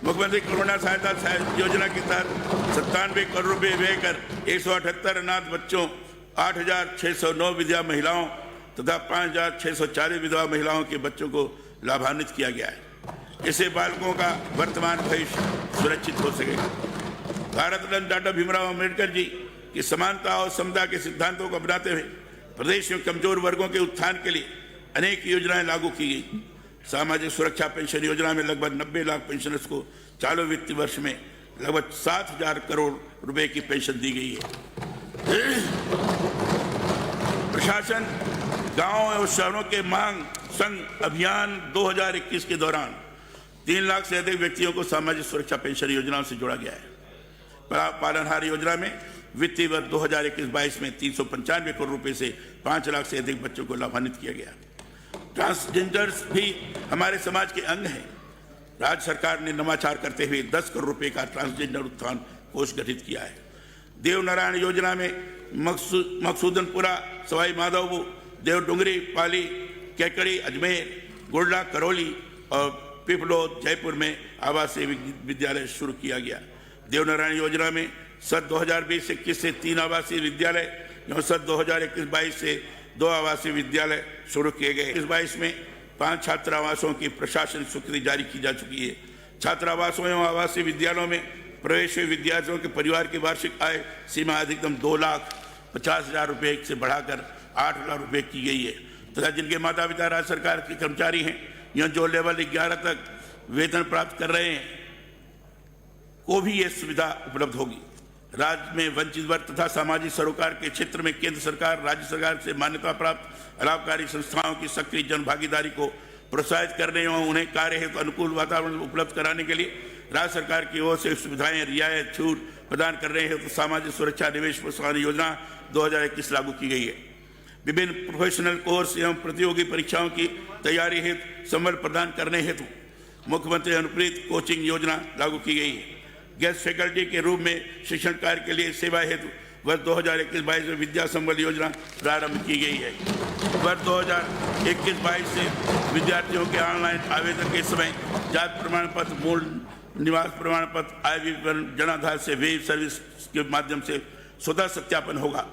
मुख्यमंत्री कोरोना सहायता योजना के तहत 97 करोड़ रुपए व्यय कर 178 अनाथ बच्चों, 8,609 विधवा महिलाओं तथा 5,640 विधवा महिलाओं के बच्चों को लाभान्वित किया गया है। इससे बालकों का वर्तमान भविष्य सुरक्षित हो सकेगा। भारत रत्न डॉक्टर भीमराव अम्बेडकर जी की समानता और समता के सिद्धांतों को अपनाते हुए प्रदेश में कमजोर वर्गों के उत्थान के लिए अनेक योजनाएं लागू की गई। सामाजिक सुरक्षा पेंशन योजना में लगभग 90 लाख पेंशनर्स को चालू वित्तीय वर्ष में लगभग 7,000 करोड़ रुपए की पेंशन दी गई है। प्रशासन गांवों और शहरों के मांग संघ अभियान 2021 के दौरान 3 लाख से अधिक व्यक्तियों को सामाजिक सुरक्षा पेंशन योजनाओं से जोड़ा गया है। पालनहार योजना में वित्तीय वर्ष 2021-22 में 395 करोड़ रुपए से 5 लाख से अधिक बच्चों को लाभान्वित किया गया। ट्रांसजेंडर्स भी हमारे समाज के अंग हैं। राज्य सरकार ने नवाचार करते हुए 10 करोड़ रुपए का ट्रांसजेंडर उत्थान कोष गठित किया है। देवनारायण योजना में मकसूदनपुरा, सवाई माधोपुर, देवडुंगरी, पाली, कैकड़ी, अजमेर, गोंडा, करौली और पिपलोद, जयपुर में आवासीय विद्यालय शुरू किया गया। देवनारायण योजना में सत्र 2020-21 से 3 आवासीय विद्यालय एवं सत्र 2021-22 से 2 आवासीय विद्यालय शुरू किए गए। इस 22 में 5 छात्रावासों की प्रशासनिक स्वीकृति जारी की जा चुकी है। छात्रावासों एवं आवासीय विद्यालयों में प्रवेश हुए विद्यार्थियों के परिवार की वार्षिक आय सीमा अधिकतम 2,50,000 रुपये से बढ़ाकर 8 लाख रुपये की गई है तथा जिनके माता पिता राज्य सरकार के कर्मचारी हैं या जो लेवल 11 तक वेतन प्राप्त कर रहे हैं को भी ये सुविधा उपलब्ध होगी। राज्य में वंचित वर्ग तथा सामाजिक सरोकार के क्षेत्र में केंद्र सरकार, राज्य सरकार से मान्यता प्राप्त लाभकारी संस्थाओं की सक्रिय जनभागीदारी को प्रोत्साहित करने एवं उन्हें कार्य हेतु अनुकूल वातावरण उपलब्ध कराने के लिए राज्य सरकार की ओर से सुविधाएं, रियायत, छूट प्रदान करने हेतु सामाजिक सुरक्षा निवेश प्रोत्साहन योजना 2021 लागू की गई है। विभिन्न प्रोफेशनल कोर्स एवं प्रतियोगी परीक्षाओं की तैयारी हेतु संबल प्रदान करने हेतु मुख्यमंत्री अनुप्रेरित कोचिंग योजना लागू की गई है। गेस्ट फैकल्टी के रूप में शिक्षण कार्य के लिए सेवा हेतु वर्ष 2021-22 में विद्या संबल योजना प्रारंभ की गई है। वर्ष 2021-22 से विद्यार्थियों के ऑनलाइन आवेदन के समय जाति प्रमाण पत्र, मूल निवास प्रमाण पत्र, आय विवरण, जनाधार से वेब सर्विस के माध्यम से स्वतः सत्यापन होगा।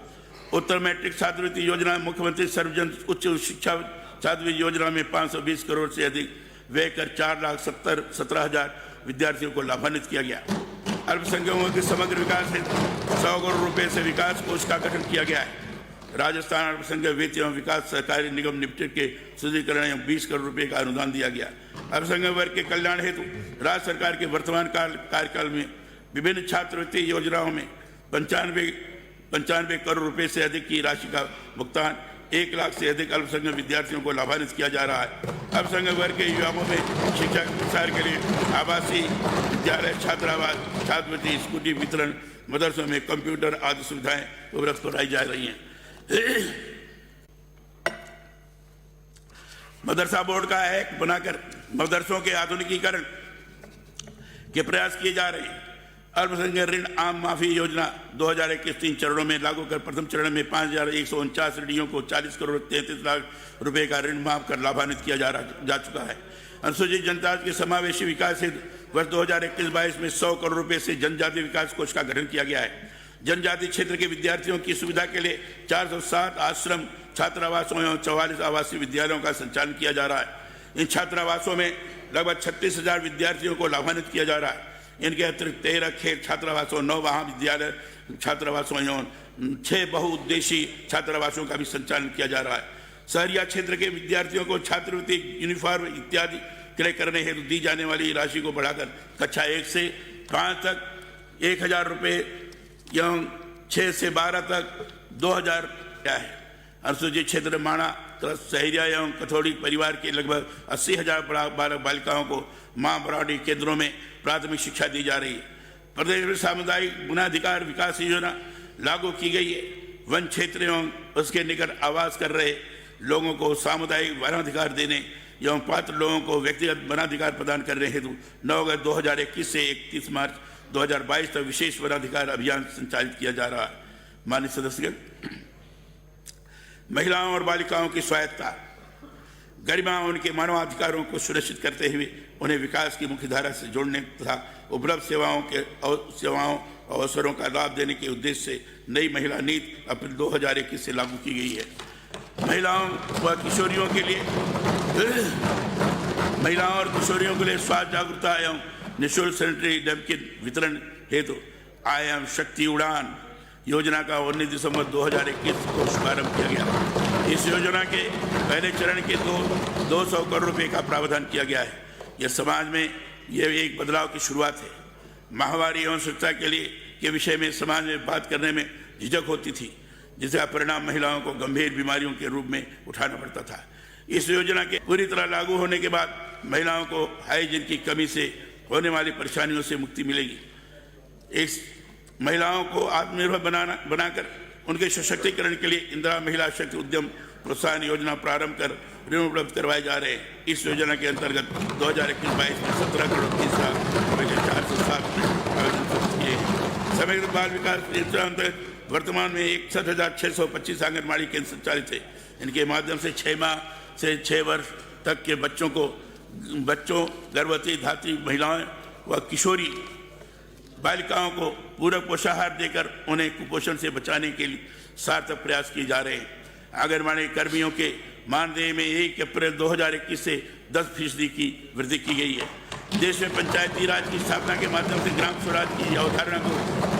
उत्तर मैट्रिक छात्रवृत्ति योजना मुख्यमंत्री सर्वजन उच्च शिक्षा छात्रवृत्ति योजना में 520 करोड़ से अधिक व्यय कर 4,17,000 विद्यार्थियों को लाभान्वित किया गया। अल्पसंख्यकों के समग्र विकास हेतु 100 करोड़ रुपए से विकास कोष का गठन किया गया है। राजस्थान अल्पसंख्यक वित्त एवं विकास सहकारी निगम लिमिटेड के सुदृढ़ीकरण एवं 20 करोड़ रुपए का अनुदान दिया गया। अल्पसंख्यक वर्ग के कल्याण हेतु राज्य सरकार के वर्तमान कार्यकाल में विभिन्न छात्रवृत्ति योजनाओं में 95 करोड़ रुपए से अधिक की राशि का भुगतान 1 लाख से अधिक अल्पसंख्यक विद्यार्थियों को लाभान्वित किया जा रहा है। अल्पसंख्यक वर्ग के युवाओं में शिक्षा के प्रसार के लिए आवासीय विद्यालय, छात्रावास, छात्रवृत्ति, स्कूटी वितरण, मदरसों में कंप्यूटर आदि सुविधाएं उपलब्ध कराई जा रही हैं। मदरसा बोर्ड का एक्ट बनाकर मदरसों के आधुनिकीकरण के प्रयास किए जा रहे हैं। अल्पसंख्यक ऋण आम माफी योजना 2021 3 चरणों में लागू कर प्रथम चरण में 5,149 ऋणियों को 40 करोड़ 33 लाख रुपए का ऋण माफ कर लाभान्वित किया जा चुका है। अनुसूचित जनता के समावेशी विकास हेतु वर्ष 2021-22 में 100 करोड़ रुपए से जनजाति विकास कोष का गठन किया गया है। जनजाति क्षेत्र के विद्यार्थियों की सुविधा के लिए 407 आश्रम, छात्रावासों एवं 44 आवासीय विद्यालयों का संचालन किया जा रहा है। इन छात्रावासों में लगभग 36,000 विद्यार्थियों को लाभान्वित किया जा रहा है। इनके अतिरिक्त 13 खेल छात्रावासों, 9 महाविद्यालय छात्रावासों एवं 6 बहुउद्देशीय छात्रावासों का भी संचालन किया जा रहा है। शहरिया क्षेत्र के विद्यार्थियों को छात्रवृत्ति, यूनिफॉर्म इत्यादि क्रय करने हेतु दी जाने वाली राशि को बढ़ाकर कक्षा 1 से 5 तक 1,000 रुपये एवं 6 से 12 तक 2,000 क्या है। अनुसूचित क्षेत्र माणा, सहरिया एवं कथौड़ी परिवार के लगभग 80,000 बालिकाओं को मां बराड़ी केंद्रों में प्राथमिक शिक्षा दी जा रही है। प्रदेश में सामुदायिक गुणाधिकार विकास योजना लागू की गई है। वन क्षेत्र एवं उसके निकट आवास कर रहे लोगों को सामुदायिक वनाधिकार देने एवं पात्र लोगों को व्यक्तिगत वनाधिकार प्रदान करने हेतु 9 अगस्त 2021 से 31 मार्च 2022 तक विशेष वनाधिकार अभियान संचालित किया जा रहा है। माननीय सदस्यगण, महिलाओं और बालिकाओं की स्वायत्ता, गरिमा, उनके मानवाधिकारों को सुनिश्चित करते हुए उन्हें विकास की मुख्य धारा से जोड़ने तथा उपलब्ध सेवाओं और अवसरों का लाभ देने के उद्देश्य से नई महिला नीति अप्रैल 2021 से लागू की गई है। महिलाओं और किशोरियों के लिए स्वास्थ्य जागरूकता एवं निःशुल्क सैनिटरी नैपकिन वितरण हेतु आयाम शक्ति उड़ान योजना का 19 दिसंबर 2021 को शुभारंभ किया गया। इस योजना के पहले चरण के 200 करोड़ रुपए का प्रावधान किया गया है। यह समाज में यह एक बदलाव की शुरुआत है। माहवारी एवं स्वच्छता के विषय में समाज में बात करने में झिझक होती थी, जिसका परिणाम महिलाओं को गंभीर बीमारियों के रूप में उठाना पड़ता था। इस योजना के पूरी तरह लागू होने के बाद महिलाओं को हाइजीन की कमी से होने वाली परेशानियों से मुक्ति मिलेगी। इस महिलाओं को आत्मनिर्भर बनाकर उनके सशक्तिकरण के लिए इंदिरा महिला शक्ति उद्यम प्रोत्साहन योजना प्रारंभ कर ऋण उपलब्ध करवाए जा रहे हैं। इस योजना के अंतर्गत 2021-22 में 17 करोड़ 30 लाख रुपये के 407 आवेदन किए हैं। समग्र बाल विकास योजना अंतर्गत वर्तमान में 61,625 आंगनबाड़ी केंद्र संचालित है। इनके माध्यम से 6 माह से 6 वर्ष तक के बच्चों गर्भवती धात्री महिलाएं व किशोरी बालिकाओं को पूरक पोषाहार देकर उन्हें कुपोषण से बचाने के लिए सार्थक प्रयास किए जा रहे हैं। आंगनबाड़ी कर्मियों के मानदेय में 1 अप्रैल 2021 से 10% की वृद्धि की गई है। देश में पंचायती राज की स्थापना के माध्यम से ग्राम स्वराज की अवधारणा को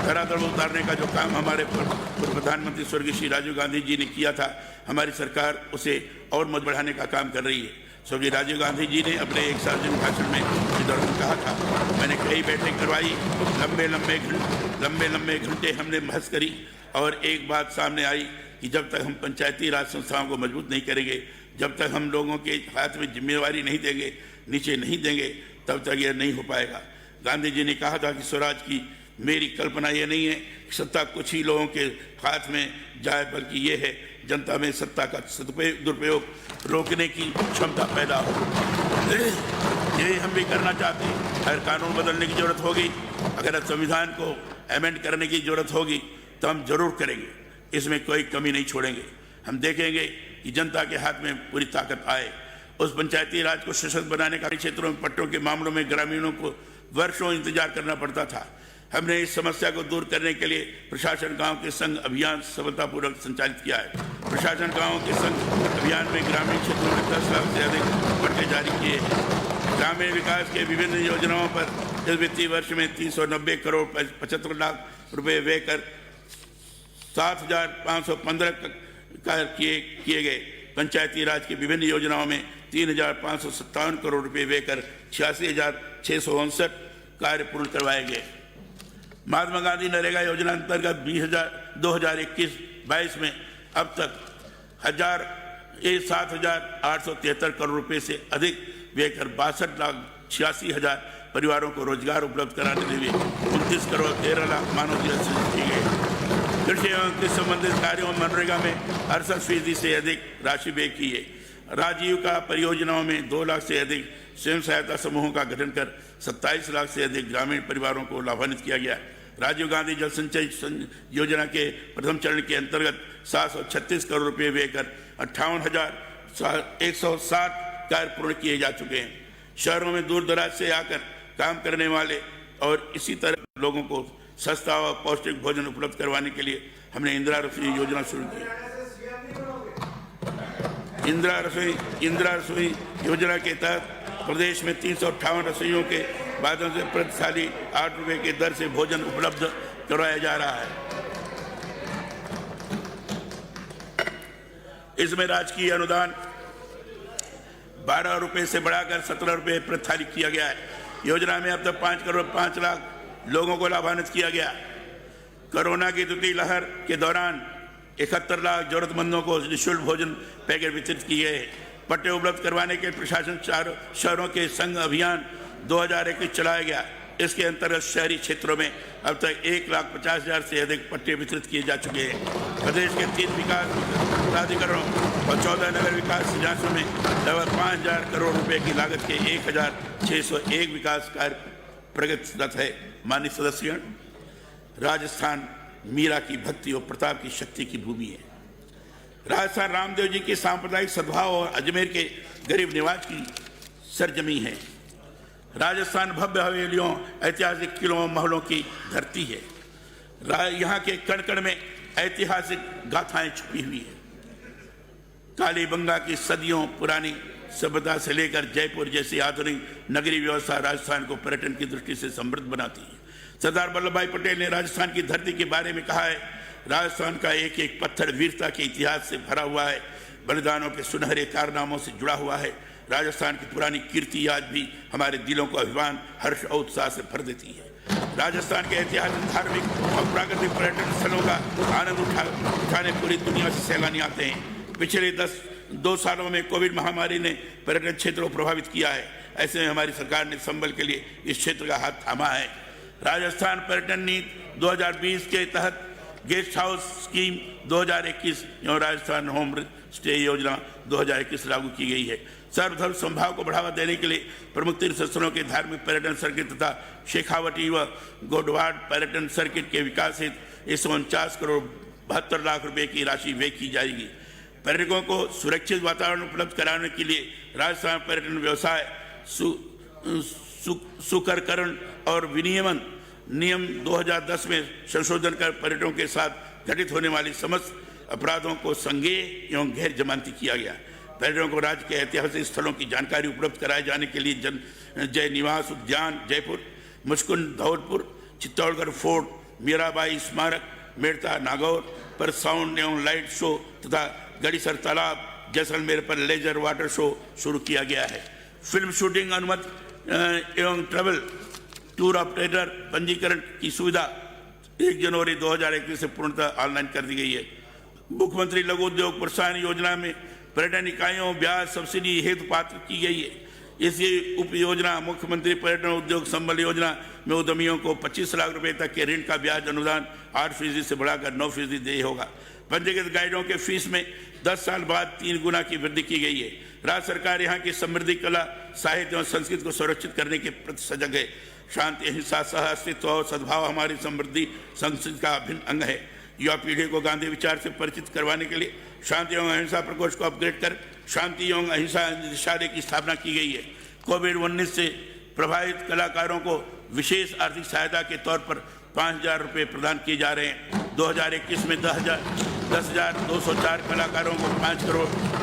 धरातल पर उतारने का जो काम हमारे पूर्व प्रधानमंत्री स्वर्गीय श्री राजीव गांधी जी ने किया था, हमारी सरकार उसे और मजबूत बढ़ाने का काम कर रही है। स्वर्गीय राजीव गांधी जी ने अपने एक सार्वजनिक भाषण में इस दौरान कहा था, मैंने कई बैठक करवाई, लंबे लंबे घंटे हमने बहस करी और एक बात सामने आई कि जब तक हम पंचायती राज संस्थाओं को मजबूत नहीं करेंगे, जब तक हम लोगों के हाथ में जिम्मेवारी नहीं देंगे, नीचे नहीं देंगे, तब तक यह नहीं हो पाएगा। गांधी जी ने कहा था कि स्वराज की मेरी कल्पना ये नहीं है कि सत्ता कुछ ही लोगों के हाथ में जाए, बल्कि ये है जनता में सत्ता का दुरुपयोग रोकने की क्षमता पैदा हो। यही हम भी करना चाहते हैं। अगर कानून बदलने की जरूरत होगी, अगर संविधान को अमेंड करने की जरूरत होगी तो हम जरूर करेंगे, इसमें कोई कमी नहीं छोड़ेंगे। हम देखेंगे कि जनता के हाथ में पूरी ताकत आए। उस पंचायती राज को सशक्त बनाने का क्षेत्रों में पट्टों के मामलों में ग्रामीणों को वर्षों इंतजार करना पड़ता था। हमने इस समस्या को दूर करने के लिए प्रशासन गांव के संग अभियान सफलतापूर्वक संचालित किया है। प्रशासन गांव के संग अभियान में ग्रामीण क्षेत्रों में 10 लाख से अधिक पट्टे जारी किए हैं। ग्रामीण विकास के विभिन्न योजनाओं पर इस वित्तीय वर्ष में 390 करोड़ 75 लाख रुपए व्यय कर 7,515 किए गए। पंचायती राज की विभिन्न योजनाओं में 3,557 करोड़ रुपए व्यय कर 86,659 कार्य पूर्ण करवाए गए। महात्मा गांधी नरेगा योजना अंतर्गत 2021-22 में अब तक 7,873 करोड़ रुपए से अधिक व्यय कर 62,86,000 परिवारों को रोजगार उपलब्ध कराने के लिए 29 करोड़ 13 लाख मानव दिवस सृजित किए गए। कृषि एवं कृषि संबंधित कार्यों मनरेगा में 68% से अधिक राशि व्यय की है। राजीविका परियोजनाओं में 2 लाख से अधिक स्वयं सहायता समूहों का गठन कर 27 लाख से अधिक ग्रामीण परिवारों को लाभान्वित किया गया। राजीव गांधी जल संचय योजना के प्रथम चरण के अंतर्गत 736 करोड़ रुपए व्यय कर 58,107 कार्य पूर्ण किए जा चुके हैं। शहरों में दूर दराज से आकर काम करने वाले और इसी तरह लोगों को सस्ता और पौष्टिक भोजन उपलब्ध करवाने के लिए हमने इंदिरा रसोई योजना शुरू की। इंदिरा रसोई योजना के तहत प्रदेश में 358 रसोइयों के माध्यम से प्रति थाली 8 रुपये की दर से भोजन उपलब्ध करवाया जा रहा है। इसमें राजकीय अनुदान 12 रुपये से बढ़ाकर 17 रुपये प्रति थाली किया गया है। योजना में अब तक 5 करोड़ 5 लाख लोगों को लाभान्वित किया गया। कोरोना की दूसरी लहर के दौरान 71 लाख जरूरतमंदों को निःशुल्क भोजन पैकेट वितरित किए गए। पट्टे उपलब्ध करवाने के प्रशासन शहरों के संघ अभियान 2021 चलाया गया। इसके अंतर्गत शहरी क्षेत्रों में अब तक 1,50,000 से अधिक पट्टे वितरित किए जा चुके हैं। प्रदेश के 3 विकास प्राधिकरणों और 14 नगर विकास एजेंसियों में लगभग 5,000 करोड़ रुपए की लागत के 1,601 विकास कार्य प्रगतिरत है। माननीय सदस्यगण, राजस्थान मीरा की भक्ति और प्रताप की शक्ति की भूमि है। राजस्थान रामदेव जी के सांप्रदायिक सद्भाव और अजमेर के गरीब निवाज की सरजमी है। राजस्थान भव्य हवेलियों, ऐतिहासिक किलों, महलों की धरती है। यहाँ के कण कण में ऐतिहासिक गाथाएं छुपी हुई है। कालीबंगा की सदियों पुरानी सभ्यता से लेकर जयपुर जैसी आधुनिक नगरीय व्यवस्था राजस्थान को पर्यटन की दृष्टि से समृद्ध बनाती है। सरदार वल्लभ भाई पटेल ने राजस्थान की धरती के बारे में कहा है, राजस्थान का एक एक पत्थर वीरता के इतिहास से भरा हुआ है, बलिदानों के सुनहरे कारनामों से जुड़ा हुआ है। राजस्थान की पुरानी कीर्ति आज भी हमारे दिलों को अभिमान, हर्ष और उत्साह से भर देती है। राजस्थान के ऐतिहासिक, धार्मिक और प्राकृतिक पर्यटन स्थलों का आनंद उठाने पूरी दुनिया से सैलानी आते हैं। पिछले 2 सालों में कोविड महामारी ने पर्यटन क्षेत्र को प्रभावित किया है। ऐसे में हमारी सरकार ने संबल के लिए इस क्षेत्र का हाथ थामा है। राजस्थान पर्यटन नीति 2020 के तहत गेस्ट हाउस स्कीम 2021 एवं राजस्थान होम स्टे योजना 2021 लागू की गई है। सर्वधर्म संभाव को बढ़ावा देने के लिए प्रमुख तीर्थ स्थलों के धार्मिक पर्यटन सर्किट तथा शेखावटी व गोडवाड़ पर्यटन सर्किट के विकास हेतु 149 करोड़ 72 लाख रुपए की राशि व्यय की जाएगी। पर्यटकों को सुरक्षित वातावरण उपलब्ध कराने के लिए राजस्थान पर्यटन व्यवसाय सुकरकरण और विनियमन नियम 2010 में संशोधन कर पर्यटकों के साथ घटित होने वाली समस्त अपराधों को संज्ञेय एवं गैर जमानती किया गया। पर्यटकों को राज्य के ऐतिहासिक स्थलों की जानकारी उपलब्ध कराए जाने के लिए जय निवास उद्यान जयपुर, मुचकुंद धौलपुर, चित्तौड़गढ़ फोर्ट, मीराबाई स्मारक, मेड़ता नागौर पर साउंड एवं लाइट शो तथा गड़ीसर तालाब, जैसलमेर पर लेजर वाटर शो शुरू किया गया है। फिल्म शूटिंग अनुमति एवं ट्रैवल टूर ऑपरेटर पंजीकरण की सुविधा 1 जनवरी 2021 से पूर्णतः ऑनलाइन कर दी गई है। मुख्यमंत्री लघु उद्योग प्रोत्साहन योजना में पर्यटन इकाइयों ब्याज सब्सिडी हेतु पात्र की गई है। इसी उप योजना मुख्यमंत्री पर्यटन उद्योग संबल योजना में उद्यमियों को 25 लाख रुपए तक के ऋण का ब्याज अनुदान 8% से बढ़ाकर 9% देय होगा। पंजीकृत गाइडों के फीस में 10 साल बाद 3 गुना की वृद्धि की गई है। राज्य सरकार यहाँ की समृद्धि, कला, साहित्य और संस्कृति को सुरक्षित करने के प्रति सजग है। शांति, अहिंसा, सह अस्तित्व और सद्भाव हमारी समृद्धि संस्कृति का अभिन्न अंग है। युवा पीढ़ी को गांधी विचार से परिचित करवाने के लिए शांति एवं अहिंसा प्रकोष्ठ को अपग्रेड कर शांति एवं अहिंसा निदेशालय की स्थापना की गई है। कोविड-19 से प्रभावित कलाकारों को विशेष आर्थिक सहायता के तौर पर 5,000 रुपये प्रदान किए जा रहे हैं। 2021 में 10,204 कलाकारों को 5 करोड़